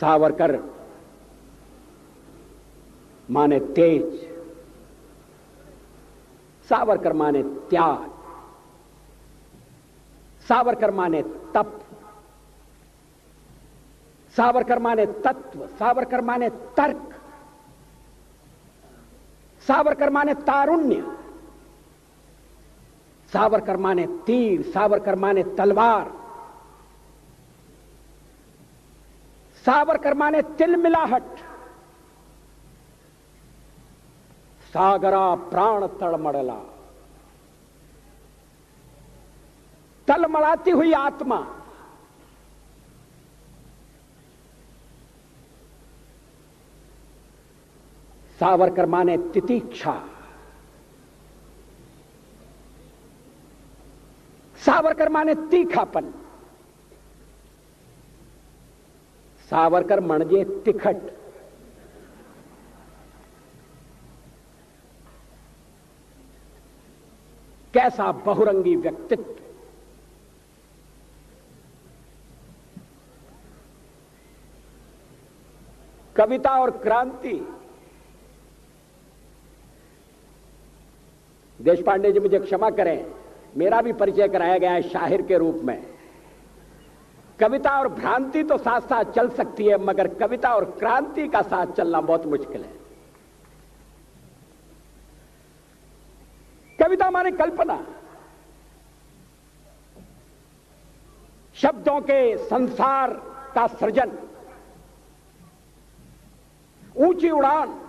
सावरकर माने तेज, सावरकर माने त्याग, सावरकर माने तप, सावरकर माने तत्व, सावरकर माने तर्क, सावरकर माने तारुण्य, सावरकर माने तीर, सावरकर माने तलवार, सावरकर माने तिलमिलाहट। सागरा प्राण तड़मड़ला, तलमड़ाती हुई आत्मा। सावरकर माने तितीक्षा, सावरकर माने तीखापन, सावरकर म्हणजे तिखट। कैसा बहुरंगी व्यक्तित्व। कविता और क्रांति। देशपांडे जी मुझे क्षमा करें, मेरा भी परिचय कराया गया है शाहिर के रूप में। कविता और भ्रांति तो साथ साथ चल सकती है, मगर कविता और क्रांति का साथ चलना बहुत मुश्किल है। कविता माने कल्पना, शब्दों के संसार का सृजन, ऊंची उड़ान।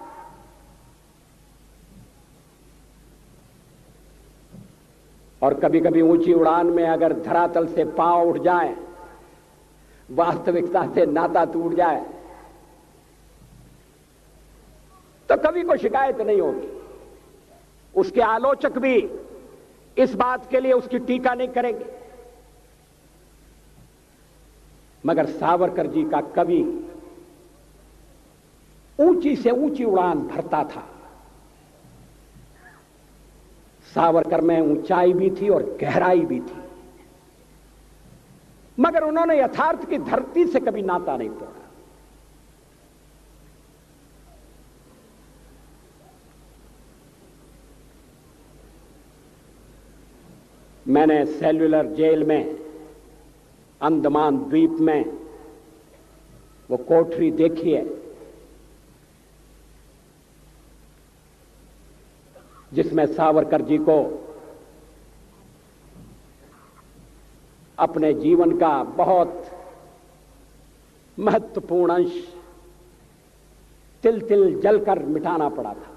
और कभी कभी ऊंची उड़ान में अगर धरातल से पांव उठ जाए, वास्तविकता से नाता टूट जाए, तो कभी कोई शिकायत नहीं होगी। उसके आलोचक भी इस बात के लिए उसकी टीका नहीं करेंगे। मगर सावरकर जी का कवि ऊंची से ऊंची उड़ान भरता था। सावरकर में ऊंचाई भी थी और गहराई भी थी, मगर उन्होंने यथार्थ की धरती से कभी नाता नहीं तोड़ा। मैंने सेल्युलर जेल में, अंडमान द्वीप में वो कोठरी देखी है जिसमें सावरकर जी को अपने जीवन का बहुत महत्वपूर्ण अंश तिल तिल जलकर मिटाना पड़ा था।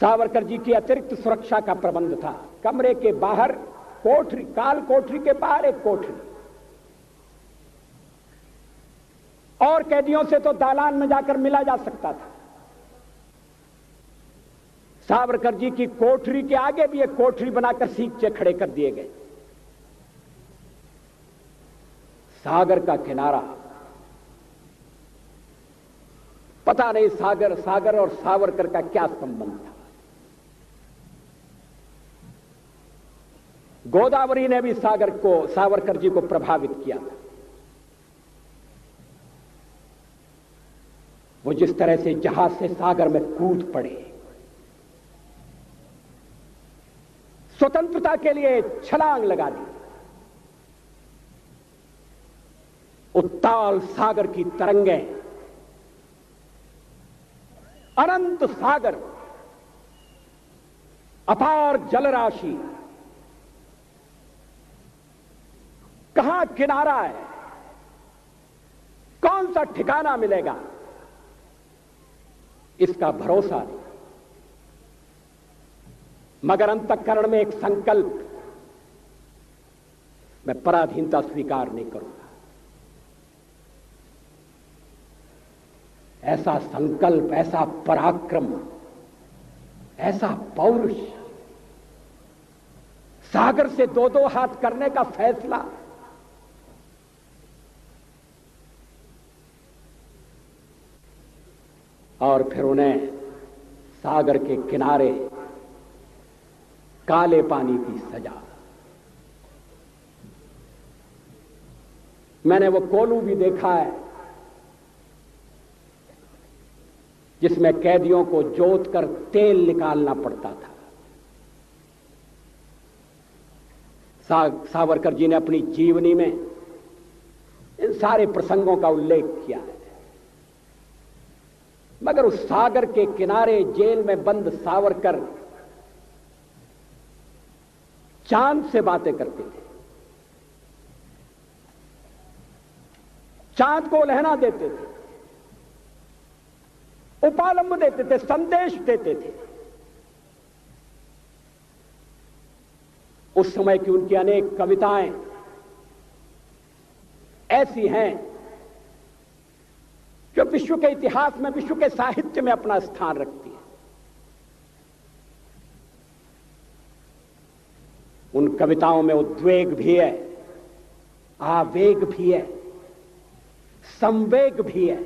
सावरकर जी की अतिरिक्त सुरक्षा का प्रबंध था। कमरे के बाहर कोठरी, काल कोठरी के बाहर एक कोठरी, और कैदियों से तो दालान में जाकर मिला जा सकता था। सावरकर जी की कोठरी के आगे भी एक कोठरी बनाकर सींचे खड़े कर दिए गए। सागर का किनारा, पता नहीं सागर और सावरकर का क्या संबंध था। गोदावरी ने भी सावरकर जी को प्रभावित किया था। वो जिस तरह से जहाज से सागर में कूद पड़े, स्वतंत्रता के लिए छलांग लगा दी। उत्ताल सागर की तरंगें, अनंत सागर, अपार जलराशि, कहां किनारा है, कौन सा ठिकाना मिलेगा, इसका भरोसा नहीं। मगर अंतःकरण में एक संकल्प, मैं पराधीनता स्वीकार नहीं करूंगा। ऐसा संकल्प, ऐसा पराक्रम, ऐसा पौरुष, सागर से दो दो हाथ करने का फैसला। और फिर उन्हें सागर के किनारे काले पानी की सजा। मैंने वो कोलू भी देखा है जिसमें कैदियों को जोत कर तेल निकालना पड़ता था। सावरकर जी ने अपनी जीवनी में इन सारे प्रसंगों का उल्लेख किया है, मगर उस सागर के किनारे जेल में बंद सावरकर चांद से बातें करते थे, चांद को लहना देते थे, उपालंब देते थे, संदेश देते थे। उस समय की उनकी अनेक कविताएं ऐसी हैं जो विश्व के इतिहास में, विश्व के साहित्य में अपना स्थान रखती है। उन कविताओं में उद्वेग भी है, आवेग भी है, संवेग भी है।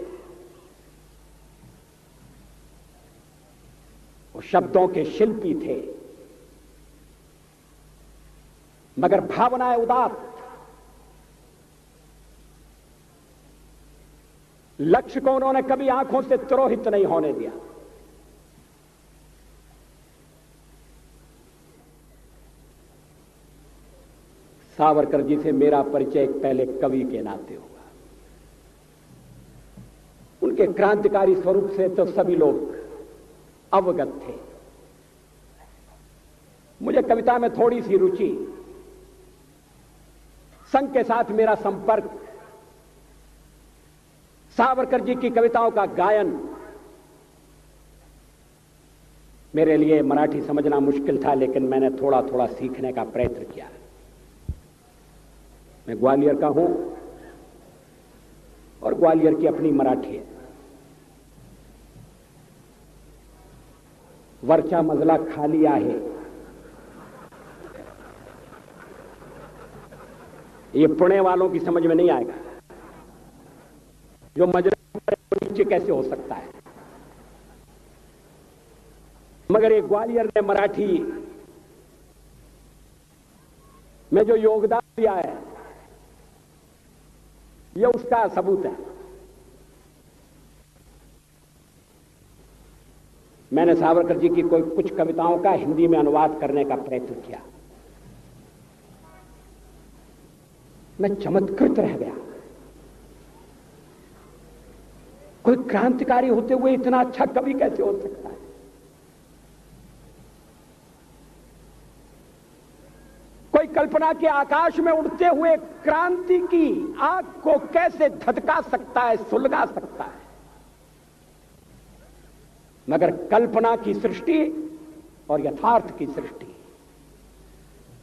वो शब्दों के शिल्पी थे, मगर भावनाएं उदात्त। लक्ष्य को उन्होंने कभी आंखों से तिरोहित नहीं होने दिया। सावरकर जी से मेरा परिचय एक पहले कवि के नाते होगा। उनके क्रांतिकारी स्वरूप से तो सभी लोग अवगत थे। मुझे कविता में थोड़ी सी रुचि, संघ के साथ मेरा संपर्क, सावरकर जी की कविताओं का गायन मेरे लिए मराठी समझना मुश्किल था, लेकिन मैंने थोड़ा थोड़ा सीखने का प्रयत्न किया। मैं ग्वालियर का हूं और ग्वालियर की अपनी मराठी है। वरचा मजला खाली आहे, ये पुणे वालों की समझ में नहीं आएगा। जो मजला नीचे कैसे हो सकता है, मगर ये ग्वालियर ने मराठी में जो योगदान दिया है, यह उसका सबूत है। मैंने सावरकर जी की कुछ कविताओं का हिंदी में अनुवाद करने का प्रयत्न किया। मैं चमत्कृत रह गया। कोई क्रांतिकारी होते हुए इतना अच्छा कवि कैसे हो सकता है? कोई कल्पना के आकाश में उड़ते हुए क्रांति की आग को कैसे धधका सकता है, सुलगा सकता है? मगर कल्पना की सृष्टि और यथार्थ की सृष्टि,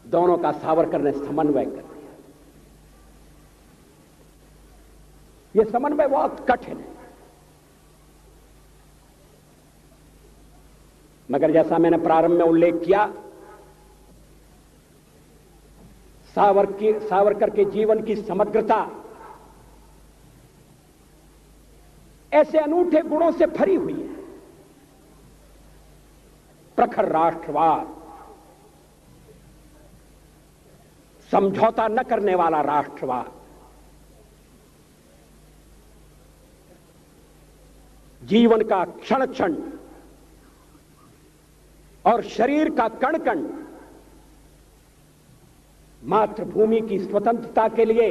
दोनों का सावरकर ने समन्वय कर दिया। यह समन्वय बहुत कठिन है, मगर जैसा मैंने प्रारंभ में उल्लेख किया, सावरकर के जीवन की समग्रता ऐसे अनूठे गुणों से भरी हुई है। प्रखर राष्ट्रवाद, समझौता न करने वाला राष्ट्रवाद, जीवन का क्षण क्षण और शरीर का कण कण मातृभूमि की स्वतंत्रता के लिए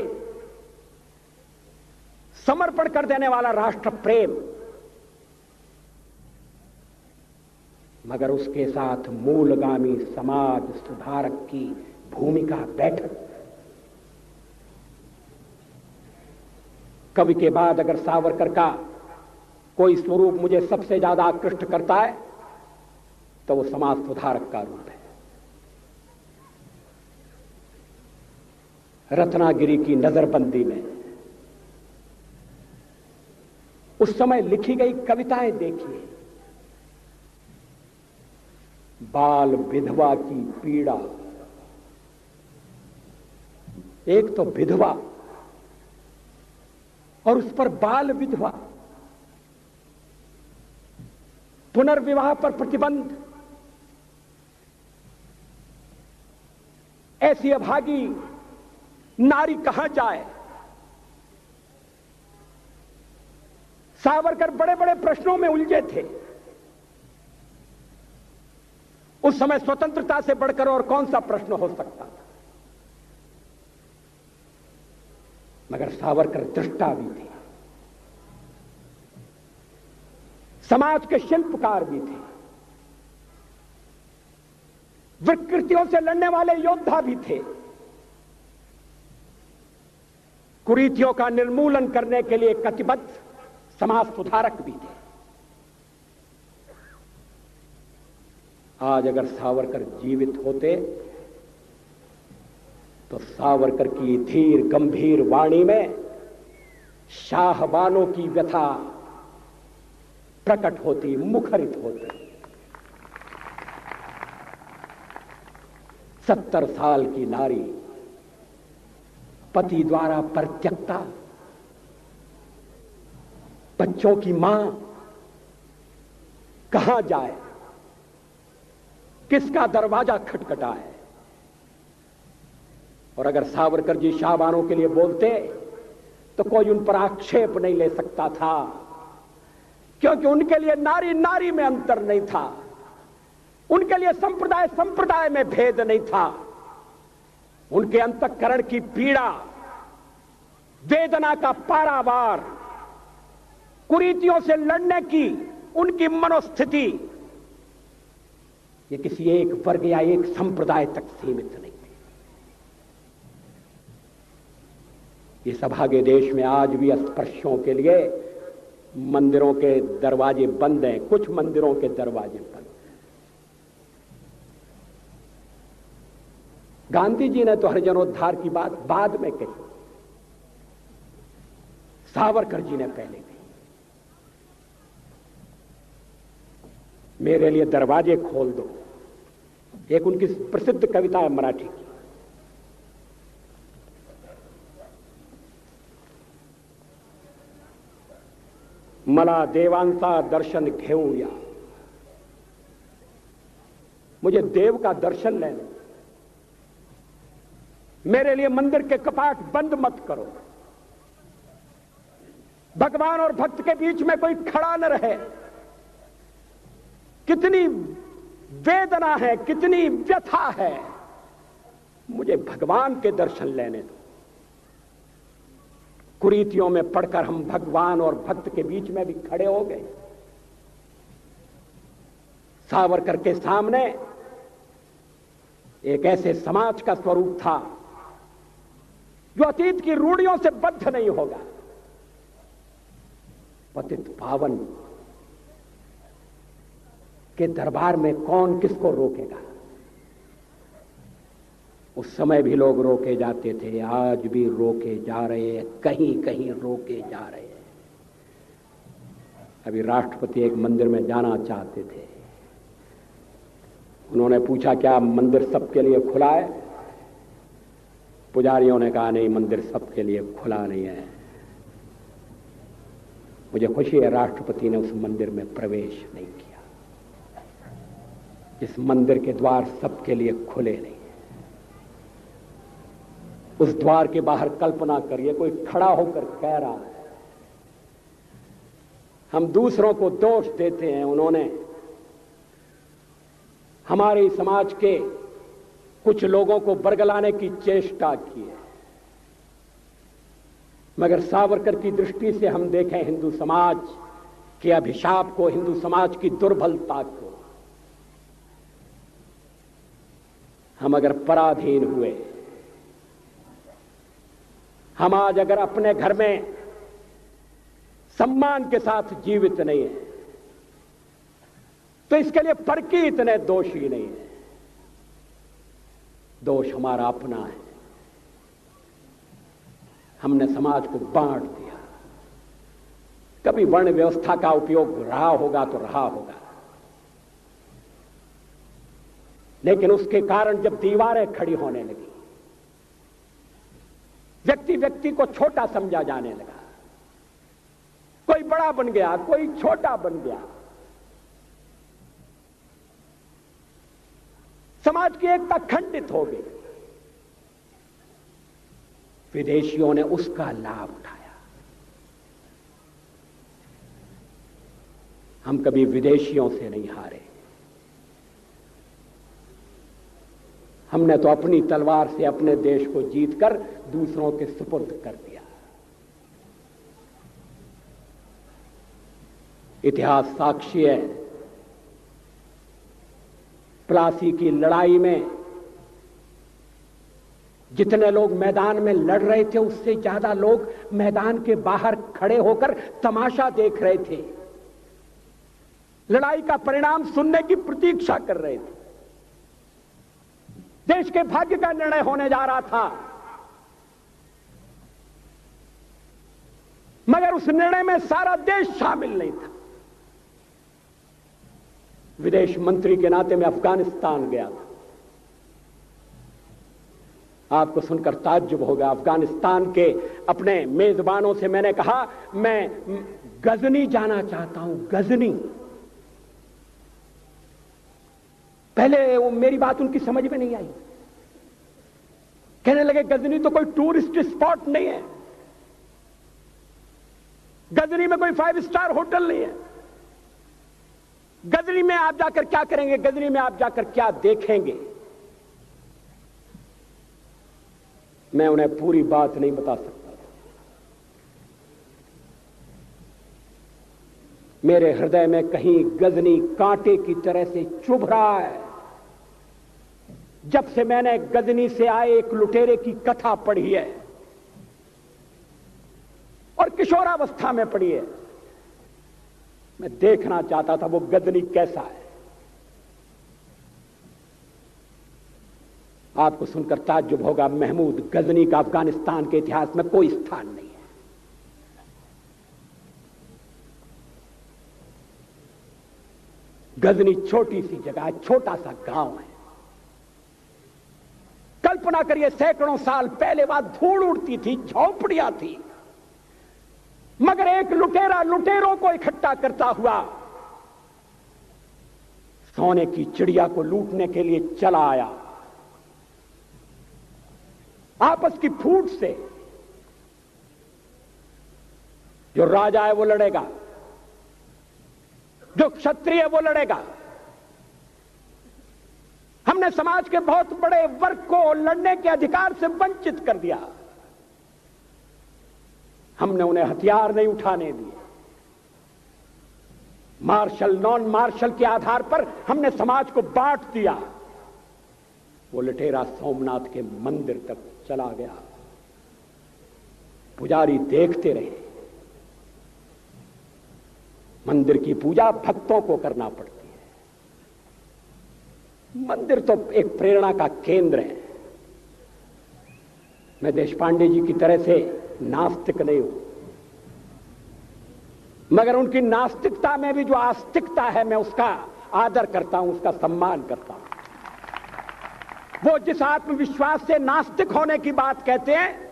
समर्पण कर देने वाला राष्ट्र प्रेम, मगर उसके साथ मूलगामी समाज सुधारक की भूमिका बैठक। कवि के बाद अगर सावरकर का कोई स्वरूप मुझे सबसे ज्यादा आकृष्ट करता है तो वो समाज सुधारक का रूप है। रत्नागिरी की नजरबंदी में उस समय लिखी गई कविताएं देखिए। बाल विधवा की पीड़ा, एक तो विधवा और उस पर बाल विधवा, पुनर्विवाह पर प्रतिबंध, ऐसी अभागी नारी कहां जाए सावरकर बड़े बड़े प्रश्नों में उलझे थे। उस समय स्वतंत्रता से बढ़कर और कौन सा प्रश्न हो सकता था। मगर सावरकर दृष्टा भी थे, समाज के शिल्पकार भी थे, विकृतियों से लड़ने वाले योद्धा भी थे, कुरीतियों का निर्मूलन करने के लिए कटिबद्ध समाज सुधारक भी थे। आज अगर सावरकर जीवित होते तो सावरकर की धीर गंभीर वाणी में शाहबानों की व्यथा प्रकट होती, मुखरित होती। 70 साल की नारी, पति द्वारा परित्यक्ता, बच्चों की मां, कहां जाए, किसका दरवाजा खटखटाए। और अगर सावरकर जी शाहबानों के लिए बोलते तो कोई उन पर आक्षेप नहीं ले सकता था, क्योंकि उनके लिए नारी नारी में अंतर नहीं था, उनके लिए संप्रदाय संप्रदाय में भेद नहीं था। उनके अंतःकरण की पीड़ा, वेदना का पारावार, कुरीतियों से लड़ने की उनकी मनोस्थिति, ये किसी एक वर्ग या एक संप्रदाय तक सीमित नहीं थी। इस अभागे देश में आज भी अस्पृश्यों के लिए मंदिरों के दरवाजे बंद हैं, कुछ मंदिरों के दरवाजे बंद हैं। गांधी जी ने तो हरिजनोद्धार की बात बाद में कही, सावरकर जी ने पहले कही। मेरे लिए दरवाजे खोल दो, एक उनकी प्रसिद्ध कविता है मराठी की। मला देवांचा दर्शन घेऊया, मुझे देव का दर्शन लेने, मेरे लिए मंदिर के कपाट बंद मत करो, भगवान और भक्त के बीच में कोई खड़ा न रहे। कितनी वेदना है, कितनी व्यथा है, मुझे भगवान के दर्शन लेने दो। कुरीतियों में पड़कर हम भगवान और भक्त के बीच में भी खड़े हो गए। सावरकर के सामने एक ऐसे समाज का स्वरूप था जो अतीत की रूढ़ियों से बद्ध नहीं होगा। पतित पावन के दरबार में कौन किसको रोकेगा। उस समय भी लोग रोके जाते थे, आज भी रोके जा रहे हैं, कहीं कहीं रोके जा रहे हैं। अभी राष्ट्रपति एक मंदिर में जाना चाहते थे, उन्होंने पूछा क्या मंदिर सबके लिए खुला है? पुजारियों ने कहा नहीं, मंदिर सबके लिए खुला नहीं है। मुझे खुशी है राष्ट्रपति ने उस मंदिर में प्रवेश नहीं किया। इस मंदिर के द्वार सबके लिए खुले नहीं है। उस द्वार के बाहर कल्पना करिए, कोई खड़ा होकर कह रहा है। हम दूसरों को दोष देते हैं, उन्होंने हमारे समाज के कुछ लोगों को बरगलाने की चेष्टा की है, मगर सावरकर की दृष्टि से हम देखें हिंदू समाज के अभिशाप को, हिंदू समाज की दुर्बलता को, हम अगर पराधीन हुए, हम आज अगर अपने घर में सम्मान के साथ जीवित नहीं है, तो इसके लिए परकी इतने दोषी नहीं है। दोष हमारा अपना है। हमने समाज को बांट दिया। कभी वर्ण व्यवस्था का उपयोग रहा होगा तो रहा होगा, लेकिन उसके कारण जब दीवारें खड़ी होने लगी, व्यक्ति व्यक्ति को छोटा समझा जाने लगा, कोई बड़ा बन गया, कोई छोटा बन गया, समाज की एकता खंडित हो गई। विदेशियों ने उसका लाभ उठाया। हम कभी विदेशियों से नहीं हारे। हमने तो अपनी तलवार से अपने देश को जीतकर दूसरों के सुपुर्द कर दिया। इतिहास साक्षी है, प्लासी की लड़ाई में जितने लोग मैदान में लड़ रहे थे उससे ज्यादा लोग मैदान के बाहर खड़े होकर तमाशा देख रहे थे, लड़ाई का परिणाम सुनने की प्रतीक्षा कर रहे थे। देश के भाग्य का निर्णय होने जा रहा था, मगर उस निर्णय में सारा देश शामिल नहीं था। विदेश मंत्री के नाते मैं अफगानिस्तान गया था। आपको सुनकर ताज्जुब होगा, अफगानिस्तान के अपने मेजबानों से मैंने कहा मैं गजनी जाना चाहता हूं, गजनी। पहले वो मेरी बात उनकी समझ में नहीं आई, कहने लगे गजनी तो कोई टूरिस्ट स्पॉट नहीं है, गजनी में कोई 5 स्टार होटल नहीं है, गजनी में आप जाकर क्या करेंगे, गजनी में आप जाकर क्या देखेंगे। मैं उन्हें पूरी बात नहीं बता सकता था। मेरे हृदय में कहीं गजनी कांटे की तरह से चुभ रहा है। जब से मैंने गजनी से आए एक लुटेरे की कथा पढ़ी है और किशोरावस्था में पढ़ी है, मैं देखना चाहता था वो गजनी कैसा है। आपको सुनकर ताज्जुब होगा, महमूद गजनी का अफगानिस्तान के इतिहास में कोई स्थान नहीं है। गजनी छोटी सी जगह है, छोटा सा गांव है। कल्पना करिए, सैकड़ों साल पहले वहां धूल उड़ती थी, झोपड़ियां थी, मगर एक लुटेरा लुटेरों को इकट्ठा करता हुआ सोने की चिड़िया को लूटने के लिए चला आया। आपस की फूट से जो राजा है वो लड़ेगा, जो क्षत्रिय है वो लड़ेगा। हमने समाज के बहुत बड़े वर्ग को लड़ने के अधिकार से वंचित कर दिया। हमने उन्हें हथियार नहीं उठाने दिए। मार्शल नॉन मार्शल के आधार पर हमने समाज को बांट दिया। वो लुटेरा सोमनाथ के मंदिर तक चला गया। पुजारी देखते रहे। मंदिर की पूजा भक्तों को करना पड़ती है। मंदिर तो एक प्रेरणा का केंद्र है। मैं देशपांडे जी की तरह से नास्तिक नहीं हूं, मगर उनकी नास्तिकता में भी जो आस्तिकता है मैं उसका आदर करता हूं, उसका सम्मान करता हूं। वो जिस आत्मविश्वास से नास्तिक होने की बात कहते हैं,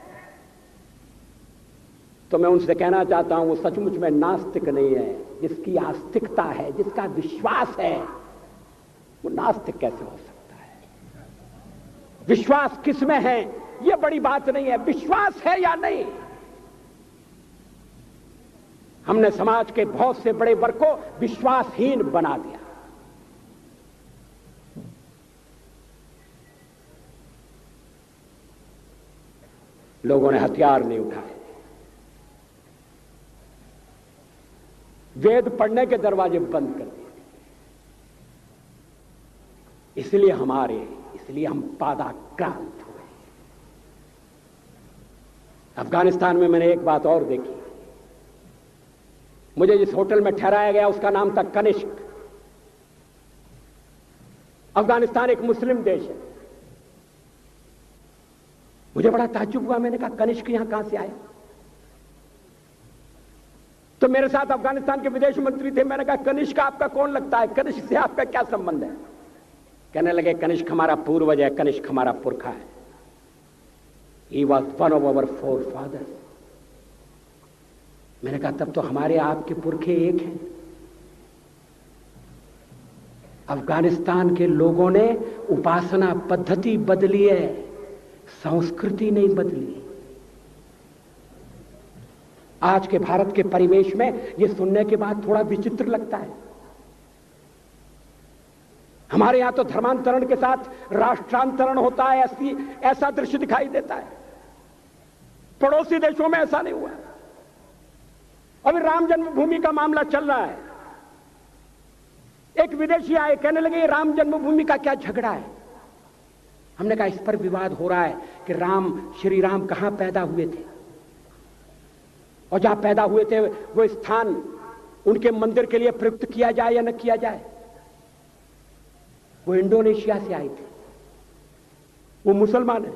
तो मैं उनसे कहना चाहता हूं वो सचमुच में नास्तिक नहीं है। जिसकी आस्तिकता है, जिसका विश्वास है, वो नास्तिक कैसे हो सकता है? विश्वास किसमें है यह बड़ी बात नहीं है, विश्वास है या नहीं। हमने समाज के बहुत से बड़े वर्ग को विश्वासहीन बना दिया। लोगों ने हथियार नहीं उठाए, वेद पढ़ने के दरवाजे बंद कर दिए। इसलिए हम पादाक्रांत हुए। अफगानिस्तान में मैंने एक बात और देखी। मुझे जिस होटल में ठहराया गया उसका नाम था कनिष्क। अफगानिस्तान एक मुस्लिम देश है। मुझे बड़ा ताज्जुब हुआ। मैंने कहा कनिष्क यहां कहां से आया? तो मेरे साथ अफगानिस्तान के विदेश मंत्री थे। मैंने कहा कनिष्क आपका कौन लगता है? कनिष्क से आपका क्या संबंध है? कहने लगे कनिष्क हमारा पूर्वज है, कनिष्क हमारा पुरखा है। He was one of our forefathers। मैंने कहा तब तो हमारे आपके पुरखे एक हैं। अफगानिस्तान के लोगों ने उपासना पद्धति बदली है, संस्कृति नहीं बदली। आज के भारत के परिवेश में यह सुनने के बाद थोड़ा विचित्र लगता है। हमारे यहां तो धर्मांतरण के साथ राष्ट्रांतरण होता है, ऐसा दृश्य दिखाई देता है। पड़ोसी देशों में ऐसा नहीं हुआ। अभी राम जन्मभूमि का मामला चल रहा है। एक विदेशी आए, कहने लगे राम जन्मभूमि का क्या झगड़ा है। हमने कहा इस पर विवाद हो रहा है कि श्री राम कहां पैदा हुए थे, और जहां पैदा हुए थे वो स्थान उनके मंदिर के लिए प्रयुक्त किया जाए या न किया जाए। वो इंडोनेशिया से आए थे, वो मुसलमान है।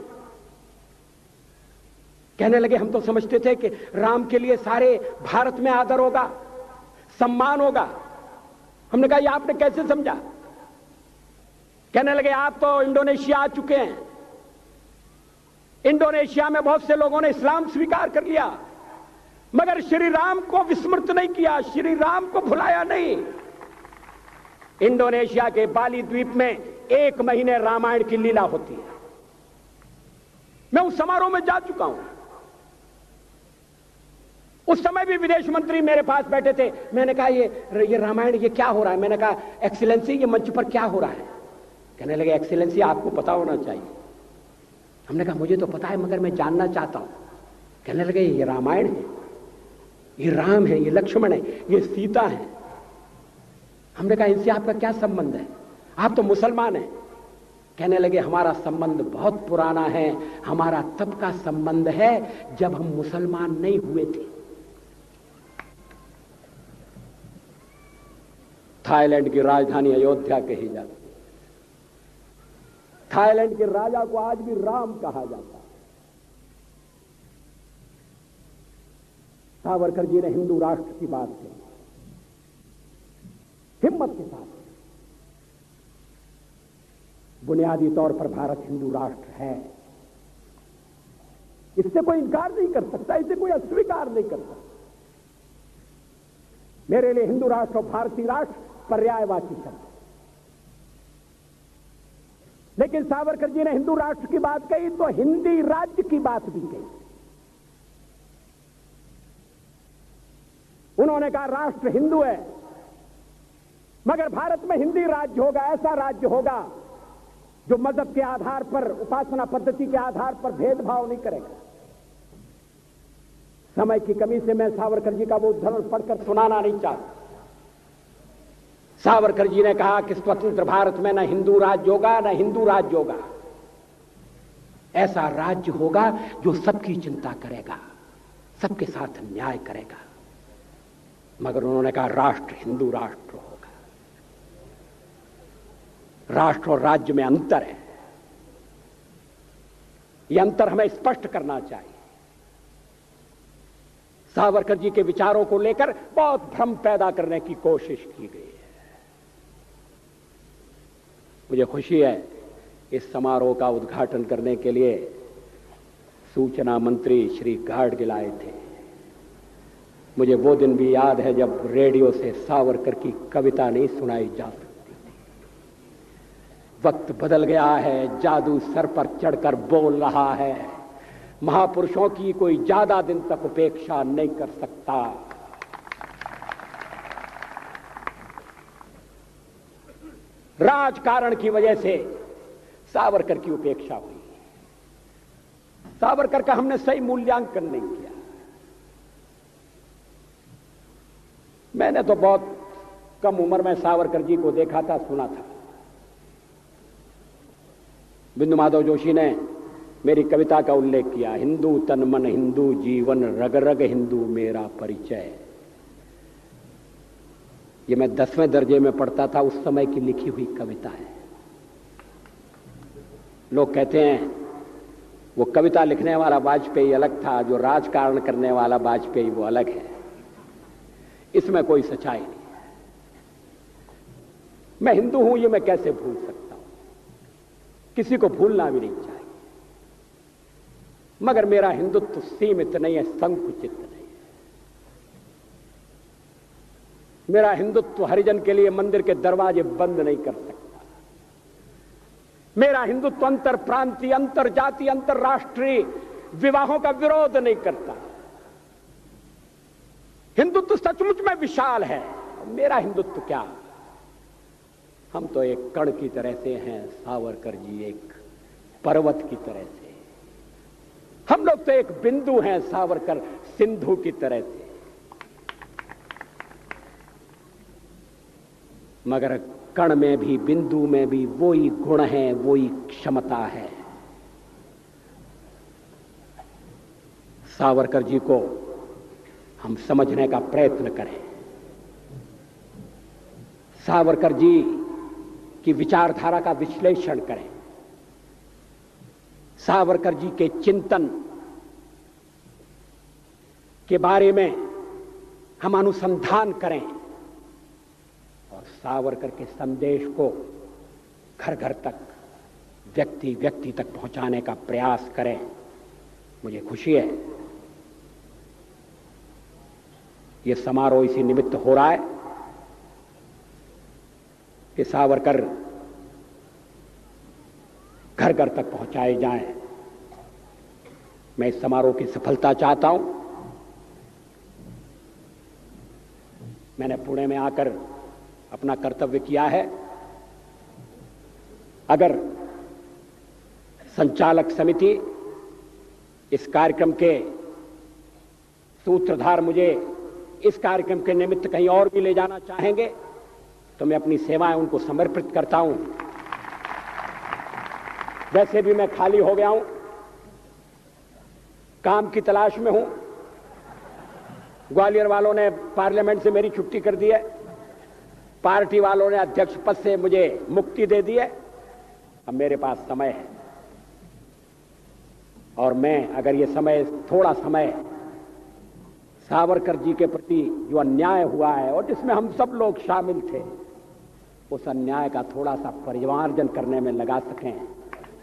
कहने लगे हम तो समझते थे कि राम के लिए सारे भारत में आदर होगा, सम्मान होगा। हमने कहा ये आपने कैसे समझा। कहने लगे आप तो इंडोनेशिया आ चुके हैं, इंडोनेशिया में बहुत से लोगों ने इस्लाम स्वीकार कर लिया, मगर श्री राम को विस्मृत नहीं किया, श्री राम को भुलाया नहीं। इंडोनेशिया के बाली द्वीप में 1 महीने रामायण की लीला होती है। मैं उस समारोह में जा चुका हूं। उस समय भी विदेश मंत्री मेरे पास बैठे थे। मैंने कहा ये रामायण ये क्या हो रहा है। मैंने कहा एक्सीलेंसी ये मंच पर क्या हो रहा है। कहने लगे एक्सीलेंसी आपको पता होना चाहिए। हमने कहा मुझे तो पता है मगर मैं जानना चाहता हूं। कहने लगे ये रामायण है, ये राम है, ये लक्ष्मण है, ये सीता है। हमने कहा इनसे आपका क्या संबंध है, आप तो मुसलमान हैं। कहने लगे हमारा संबंध बहुत पुराना है, हमारा तब का संबंध है जब हम मुसलमान नहीं हुए थे। थाईलैंड की राजधानी अयोध्या कही जाती है। थाईलैंड के राजा को आज भी राम कहा जाता है। सावरकर जी ने हिंदू राष्ट्र की बात की, हिम्मत के साथ। बुनियादी तौर पर भारत हिंदू राष्ट्र है, इससे कोई इनकार नहीं कर सकता, इसे कोई अस्वीकार नहीं कर सकता। मेरे लिए हिंदू राष्ट्र और भारतीय राष्ट्र पर्यायवाची शब्द। लेकिन सावरकर जी ने हिंदू राष्ट्र की बात कही तो हिंदी राज्य की बात भी कही। उन्होंने कहा राष्ट्र हिंदू है, मगर भारत में हिंदी राज्य होगा, ऐसा राज्य होगा जो मजहब के आधार पर, उपासना पद्धति के आधार पर भेदभाव नहीं करेगा। समय की कमी से मैं सावरकर जी का वो उद्धरण पढ़कर सुनाना नहीं चाहता। सावरकर जी ने कहा कि स्वतंत्र भारत में न हिंदू राज्य होगा, न हिंदू राज्य होगा। ऐसा राज्य होगा जो सबकी चिंता करेगा, सबके साथ न्याय करेगा। मगर उन्होंने कहा राष्ट्र हिंदू राष्ट्र होगा। राष्ट्र और राज्य में अंतर है, यह अंतर हमें स्पष्ट करना चाहिए। सावरकर जी के विचारों को लेकर बहुत भ्रम पैदा करने की कोशिश की गई है। मुझे खुशी है इस समारोह का उद्घाटन करने के लिए सूचना मंत्री श्री गाडगिल आए थे। मुझे वो दिन भी याद है जब रेडियो से सावरकर की कविता नहीं सुनाई जा सकती थी। वक्त बदल गया है, जादू सर पर चढ़कर बोल रहा है, महापुरुषों की कोई ज्यादा दिन तक उपेक्षा नहीं कर सकता। राजकारण की वजह से सावरकर की उपेक्षा हुई। सावरकर का हमने सही मूल्यांकन नहीं किया। मैंने तो बहुत कम उम्र में सावरकर जी को देखा था, सुना था। बिंदु माधव जोशी ने मेरी कविता का उल्लेख किया, हिंदू तन मन हिंदू जीवन रग रग हिंदू मेरा परिचय। ये मैं 10वें दर्जे में पढ़ता था, उस समय की लिखी हुई कविता है। लोग कहते हैं वो कविता लिखने वाला वाजपेयी अलग था, जो राजकारण करने वाला वाजपेयी वो अलग है। इसमें कोई सच्चाई नहीं है। मैं हिंदू हूं ये मैं कैसे भूल सकता हूं, किसी को भूलना भी नहीं चाहिए। मगर मेरा हिंदुत्व सीमित नहीं है, संकुचित नहीं है। मेरा हिंदुत्व हरिजन के लिए मंदिर के दरवाजे बंद नहीं कर सकता। मेरा हिंदुत्व अंतर प्रांतीय, अंतर जाति, अंतरराष्ट्रीय विवाहों का विरोध नहीं करता। हिंदुत्व सचमुच में विशाल है। मेरा हिंदुत्व क्या, हम तो एक कण की तरह से हैं, सावरकर जी एक पर्वत की तरह से। हम लोग तो एक बिंदु हैं, सावरकर सिंधु की तरह से। मगर कण में भी, बिंदु में भी वही गुण है, वही क्षमता है। सावरकर जी को हम समझने का प्रयत्न करें। सावरकर जी की विचारधारा का विश्लेषण करें। सावरकर जी के चिंतन के बारे में हम अनुसंधान करें और सावरकर के संदेश को घर घर तक, व्यक्ति व्यक्ति तक पहुंचाने का प्रयास करें। मुझे खुशी है यह समारोह इसी निमित्त हो रहा है कि सावरकर घर घर तक पहुंचाए जाएं। मैं इस समारोह की सफलता चाहता हूं। मैंने पुणे में आकर अपना कर्तव्य किया है। अगर संचालक समिति इस कार्यक्रम के सूत्रधार मुझे इस कार्यक्रम के निमित्त कहीं और भी ले जाना चाहेंगे तो मैं अपनी सेवाएं उनको समर्पित करता हूं। वैसे भी मैं खाली हो गया हूं, काम की तलाश में हूं। ग्वालियर वालों ने पार्लियामेंट से मेरी छुट्टी कर दी है, पार्टी वालों ने अध्यक्ष पद से मुझे मुक्ति दे दी है। अब मेरे पास समय है और मैं अगर ये समय, थोड़ा समय सावरकर जी के प्रति जो अन्याय हुआ है और जिसमें हम सब लोग शामिल थे, उस अन्याय का थोड़ा सा परिमार्जन करने में लगा सकें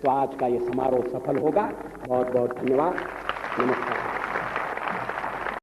तो आज का ये समारोह सफल होगा। बहुत बहुत धन्यवाद। नमस्कार।